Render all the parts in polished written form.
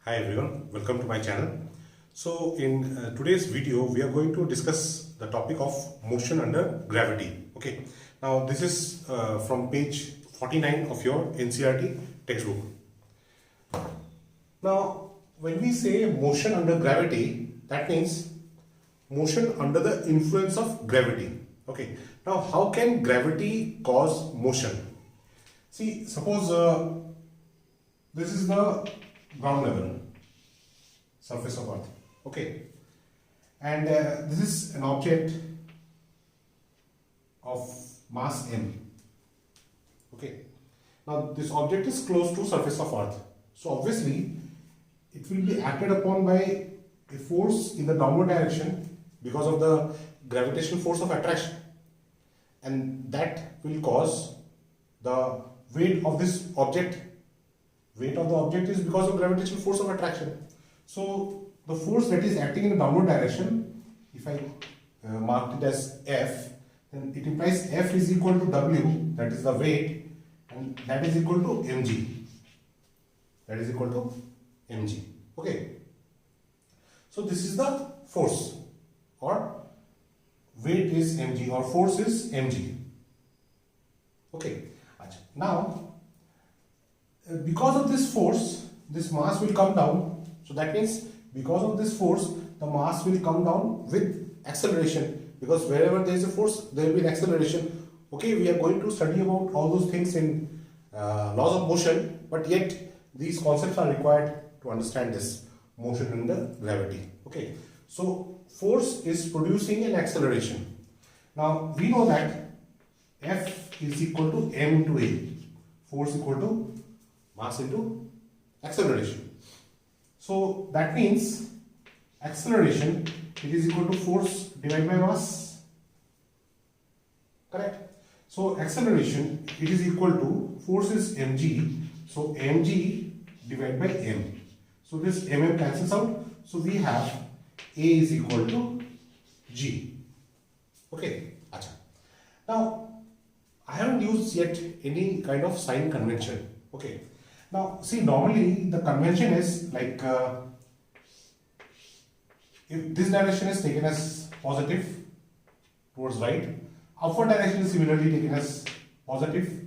Hi everyone, welcome to my channel. So in today's video we are going to discuss the topic of motion under gravity. Okay, now this is from page 49 of your NCERT textbook. Now when we say motion under gravity, that means motion under the influence of gravity. Okay, now how can gravity cause motion? See, suppose this is the ground level, surface of earth. Okay, and this is an object of mass m. Okay, now this object is close to surface of earth, so obviously it will be acted upon by a force in the downward direction because of the gravitational force of attraction, and that will cause the weight of this object. Weight of the object is because of gravitational force of attraction. So the force that is acting in the downward direction, if I mark it as F, then it implies F is equal to W, that is the weight, and that is equal to mg. That is equal to mg. Okay. So this is the force, or weight is mg, or force is mg. Okay. Now, because of this force, this mass will come down. So that means because of this force, the mass will come down with acceleration, because wherever there is a force, there will be an acceleration. Okay, we are going to study about all those things in laws of motion, but yet these concepts are required to understand this motion under gravity. Okay, so force is producing an acceleration. Now we know that F is equal to m into a. Force equal to mass into acceleration. So that means acceleration, it is equal to force divided by mass. Correct? So acceleration, it is equal to, force is mg, so mg divided by m. So this mm cancels out. So we have a is equal to g. Okay. Achha. Now I haven't used yet any kind of sign convention. Okay. Now see, normally the convention is like if this direction is taken as positive towards right, upward direction is similarly taken as positive,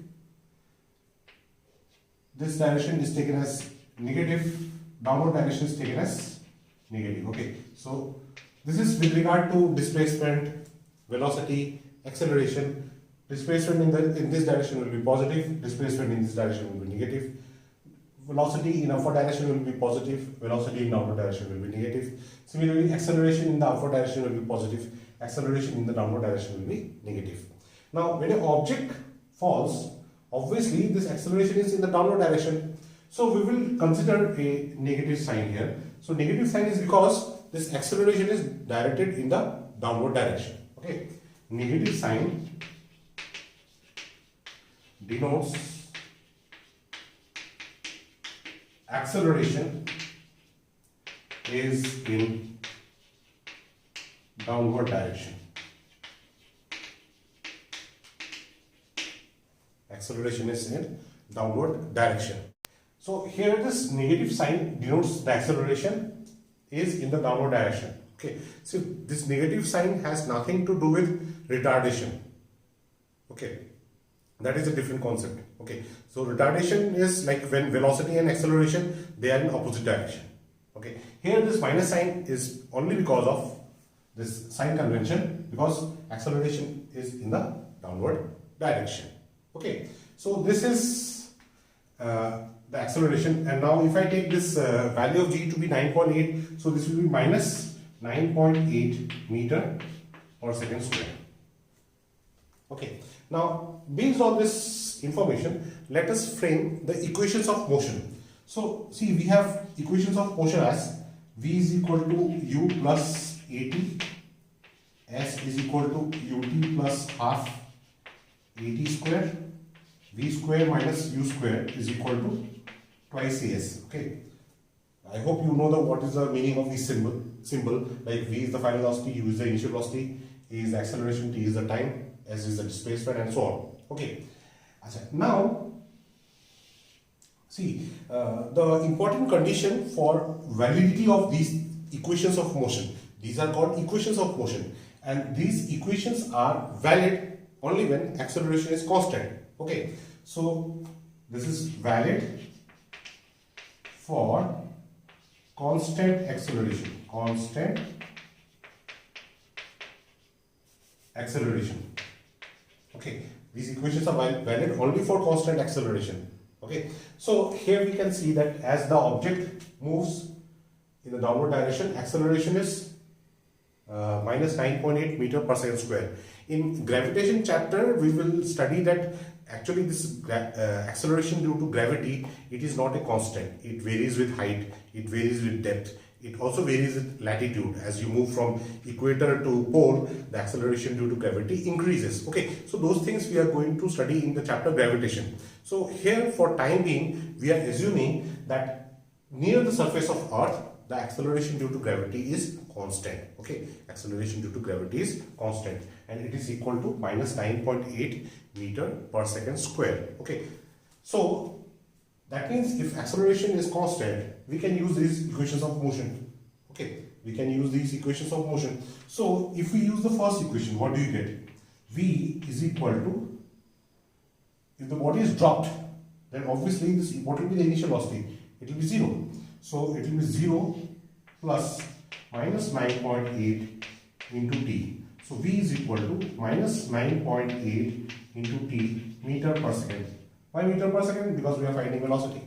this direction is taken as negative, downward direction is taken as negative. Okay, so this is with regard to displacement, velocity, acceleration. Displacement in this direction will be positive, displacement in this direction will be negative, velocity in upward direction will be positive, velocity in downward direction will be negative. Similarly, acceleration in the upward direction will be positive, acceleration in the downward direction will be negative. Now when an object falls, obviously this acceleration is in the downward direction, so we will consider a negative sign here. So negative sign is because this acceleration is directed in the downward direction. Okay, negative sign denotes acceleration is in downward direction. Acceleration is in downward direction. So here this negative sign denotes the acceleration is in the downward direction. Okay, so this negative sign has nothing to do with retardation. Okay, that is a different concept. Okay, so retardation is like when velocity and acceleration, they are in opposite direction. Okay, here this minus sign is only because of this sign convention, because acceleration is in the downward direction. Okay, so this is the acceleration, and now if I take this value of g to be 9.8, so this will be minus 9.8 meter per second square. Okay, now based on this information, let us frame the equations of motion. So see, we have equations of motion as v is equal to u plus at, s is equal to ut plus half at square, v square minus u square is equal to twice as. Okay, I hope you know what is the meaning of this symbol. Like v is the final velocity, u is the initial velocity, a is the acceleration, t is the time, s is the displacement, and so on. Okay, now See, the important condition for validity of these equations of motion, these are called equations of motion, and these equations are valid only when acceleration is constant. Okay, so this is valid for constant acceleration. Okay, these equations are valid only for constant acceleration. Okay, so here we can see that as the object moves in the downward direction, acceleration is minus 9.8 meter per second square. In gravitation chapter, we will study that actually this acceleration due to gravity, it is not a constant. It varies with height, it varies with depth, it also varies with latitude. As you move from equator to pole, the acceleration due to gravity increases. Okay, so those things we are going to study in the chapter gravitation. So here for time being, we are assuming that near the surface of Earth, the acceleration due to gravity is constant. Okay, acceleration due to gravity is constant, and it is equal to minus 9.8 meter per second square. Okay, so that means if acceleration is constant, we can use these equations of motion. Okay, we can use these equations of motion. So if we use the first equation, what do you get? V is equal to, if the body is dropped, then obviously this, what will be the initial velocity? It will be 0. So it will be 0 plus minus 9.8 into t. So V is equal to minus 9.8 into t meter per second. Why meter per second? Because we are finding velocity.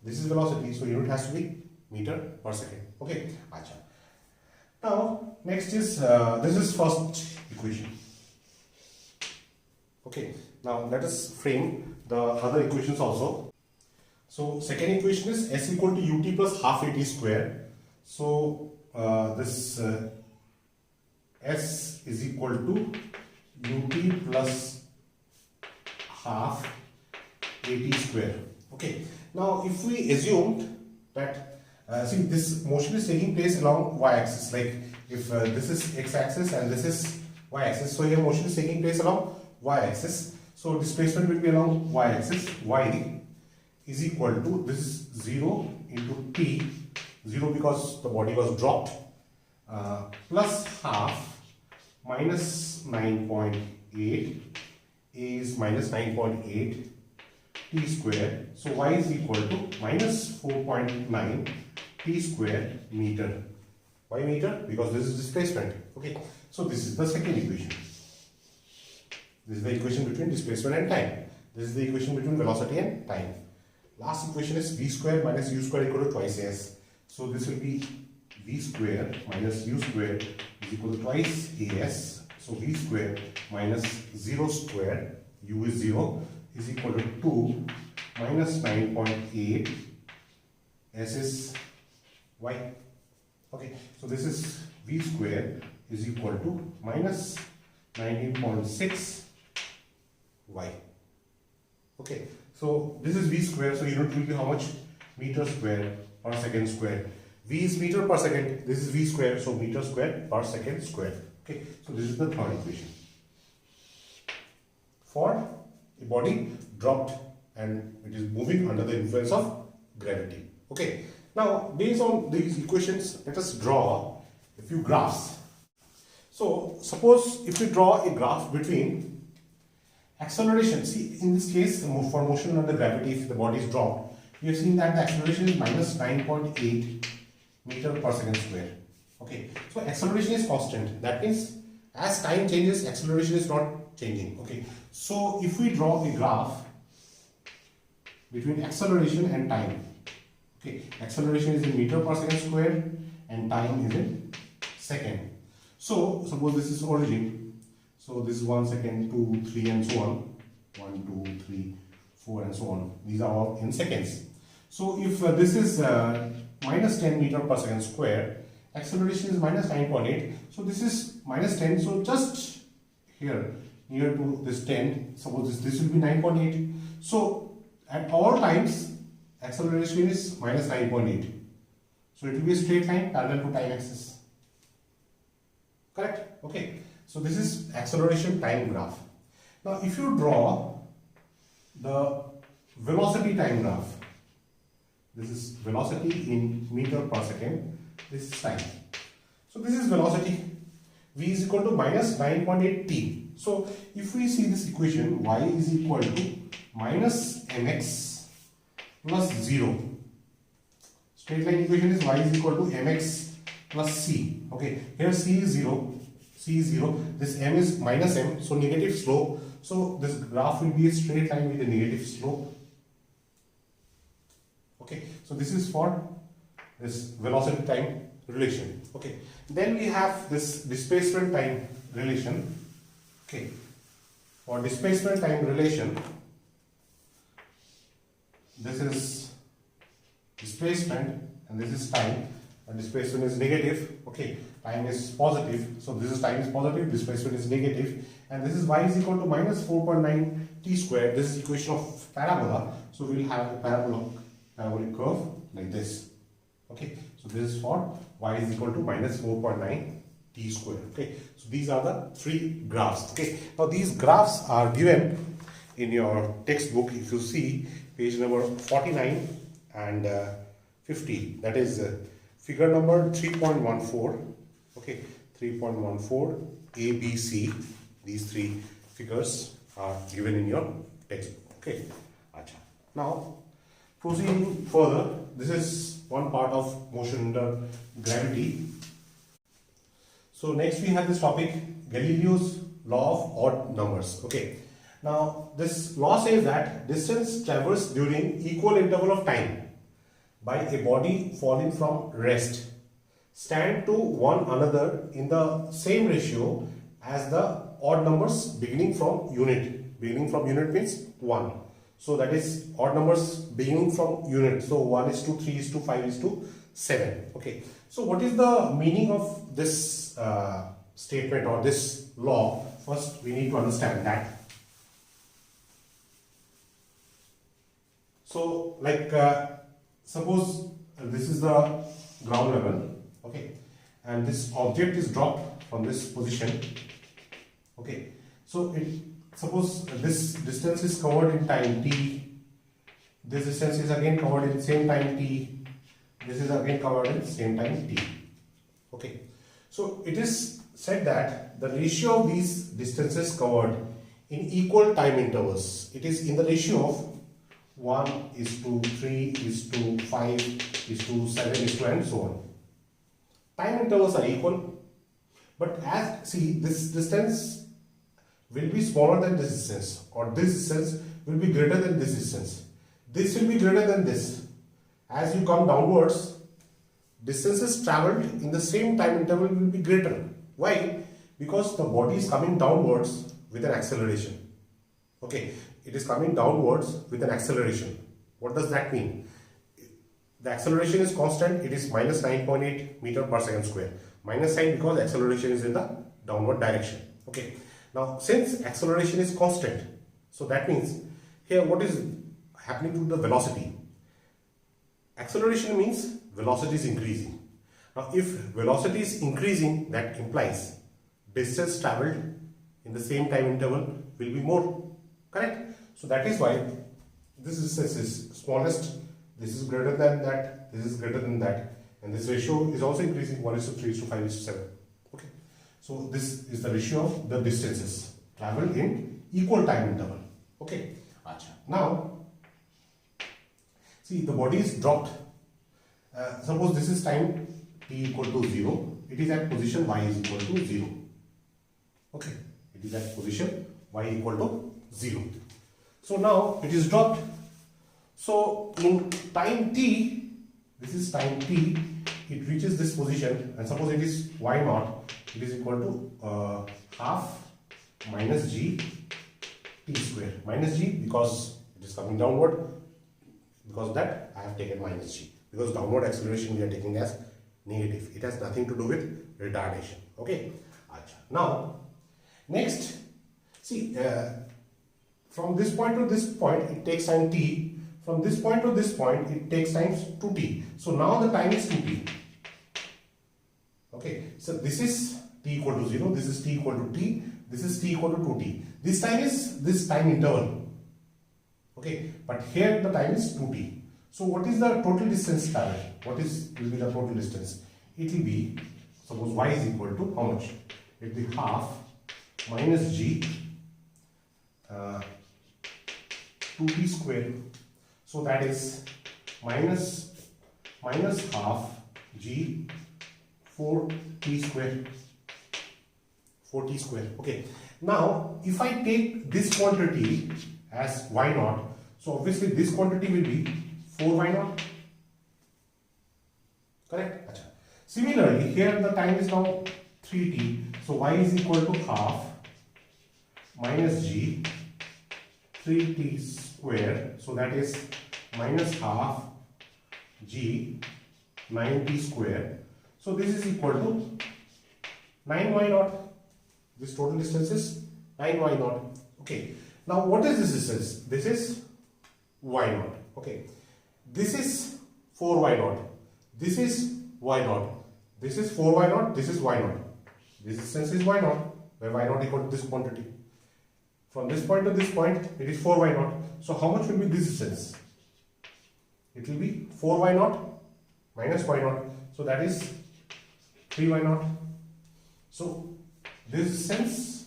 This is velocity, so unit has to be meter per second. Okay, acha. Now next is this is first equation. Okay, now let us frame the other equations also. So second equation is s equal to ut plus half at square. So this s is equal to ut plus half at square. Okay, now if we assumed that see, this motion is taking place along y-axis, like if this is x-axis and this is y-axis, so here motion is taking place along y-axis, so displacement will be along y-axis. Y is equal to, this is 0 into t, 0 because the body was dropped, plus half minus 9.8 is minus 9.8 t square. So y is equal to minus 4.9 t square meter. Why meter? Because this is displacement. Okay, so this is the second equation. This is the equation between displacement and time. This is the equation between velocity and time. Last equation is v square minus u square equal to twice as. So this will be v square minus u square is equal to twice as. So v square minus 0 square, u is 0, is equal to 2 minus 9.8, s is y. Okay, so this is v square is equal to minus 19.6 y. Okay, so this is v square, so unit will be how much? Meter square per second square. V is meter per second, this is v square, so meter square per second square. Okay, so this is the third equation. For a body dropped and it is moving under the influence of gravity. Okay, now based on these equations, let us draw a few graphs. So suppose if we draw a graph between acceleration, see in this case for motion under gravity, if the body is dropped, we have seen that the acceleration is minus 9.8 meter per second square. Okay, so acceleration is constant. That means as time changes, acceleration is not changing. Okay, so if we draw a graph between acceleration and time, okay, acceleration is in meter per second square and time is in second. So suppose this is origin, so this is 1 second, 2, 3 and so on, 1, 2, 3, 4 and so on. These are all in seconds. So if this is minus 10 meter per second square, acceleration is minus 9.8, so this is minus 10, so just here near to this 10, suppose this will be 9.8, so at all times acceleration is minus 9.8, so it will be a straight line parallel to time axis. Correct? Okay, so this is acceleration time graph. Now if you draw the velocity time graph, This is velocity in meter per second. This is time. So this is velocity. V is equal to minus 9.8 t. So if we see this equation, y is equal to minus mx plus 0. Straight line equation is y is equal to mx plus c. Okay, here c is 0. C is 0. This m is minus m, so negative slope. So this graph will be a straight line with a negative slope. Okay, so this is for this velocity time relation. Okay, then we have this displacement time relation. Okay, for displacement time relation, this is displacement and this is time. And displacement is negative. Okay, time is positive. So this is time is positive, displacement is negative, and this is y is equal to minus 4.9 t square. This is equation of parabola. So we will have a parabolic curve like this. Okay, so this is for y is equal to minus 4.9 t square. Okay, so these are the three graphs. Okay, now these graphs are given in your textbook. If you see page number 49 and 50, that is figure number 3.14. Okay, 3.14 A, B, C. These three figures are given in your textbook. Okay, Acha. Now proceeding further, this is one part of motion under gravity. So next we have this topic, Galileo's law of odd numbers. Okay, now this law says that distance traversed during equal interval of time by a body falling from rest stand to one another in the same ratio as the odd numbers beginning from unit. Beginning from unit means 1. So that is odd numbers beginning from unit. So 1 is to 3 is to 5 is to 7. Okay. So what is the meaning of this statement or this law? First we need to understand that. So like suppose this is the ground level. Okay, and this object is dropped from this position. Okay, so suppose this distance is covered in time t, this distance is again covered in same time t, this is again covered in same time t. Okay, so it is said that the ratio of these distances covered in equal time intervals, it is in the ratio of 1 is to 3 is to 5 is to 7 is to and so on. Time intervals are equal, but as see this distance will be smaller than this distance, or this distance will be greater than this distance. This will be greater than this. As you come downwards, distances travelled in the same time interval will be greater. Why? Because the body is coming downwards with an acceleration. Okay, it is coming downwards with an acceleration. What does that mean? The acceleration is constant, it is minus 9.8 meter per second square. Minus sign because acceleration is in the downward direction. Okay. Now since acceleration is constant, so that means here what is happening to the velocity? Acceleration means velocity is increasing. Now if velocity is increasing, that implies distance travelled in the same time interval will be more. Correct? So that is why this distance is smallest. This is greater than that, this is greater than that, and this ratio is also increasing. 1 is to 3 is to 5 is to 7. Okay, so this is the ratio of the distances traveled in equal time interval. Okay, now see the body is dropped. Suppose this is time t equal to 0, it is at position y is equal to 0. Okay, it is at position y equal to 0. So now it is dropped. So in time t, this is time t, it reaches this position, and suppose it is y naught, it is equal to half minus g t square. Minus g because it is coming downward, because that I have taken minus g, because downward acceleration we are taking as negative. It has nothing to do with retardation. Okay. Now next, see from this point to this point it takes time t. From this point to this point, it takes times 2t. So now the time is 2t. Okay, so this is t equal to 0, this is t equal to t, this is t equal to 2t. This time is this time interval. Okay, but here the time is 2t. So what is the total distance traveled? What will be the total distance? It will be, suppose y is equal to how much? It will be half minus g 2t square. So that is minus half g 4t square. 4t square. Okay. Now, if I take this quantity as y naught, so obviously this quantity will be 4y naught. Correct? Achha. Similarly, here the time is now 3t. So y is equal to half minus g 3t square. So that is minus half g 9t square. So this is equal to 9y naught. This total distance is 9y naught. Okay. Now what is this distance? This is y naught. Okay. This is 4y naught. This is y naught. This is 4y naught. This is y naught. This distance is y naught, where y naught equal to this quantity. From this point to this point, it is 4y naught. So how much will be this distance? It will be 4y naught minus y naught. So that is 3y naught. So this distance,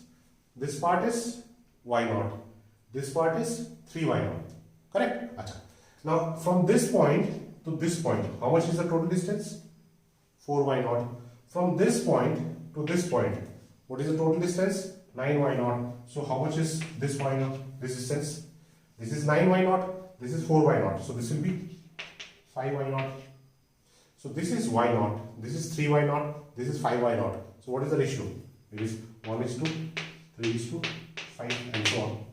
this part is y naught. This part is 3y naught. Correct? Achha. Now from this point to this point, how much is the total distance? 4y naught. From this point to this point, what is the total distance? 9y naught. So how much is this y naught? This distance? This is 9y naught. This is 4y naught. So this will be 5y naught. So this is y naught. This is 3y naught. This is 5y naught. So what is the ratio? It is 1:3:5 and so on.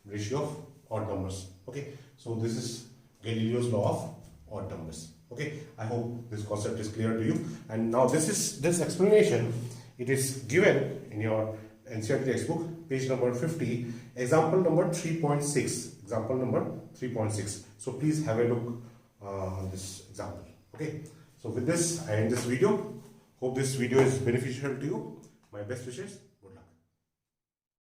Ratio of odd numbers. Okay. So this is Galileo's law of odd numbers. Okay. I hope this concept is clear to you. And now this explanation, it is given in your NCERT textbook, page number 50, example number 3.6. Example number 3.6. So please have a look on this example. Okay. So with this, I end this video. Hope this video is beneficial to you. My best wishes.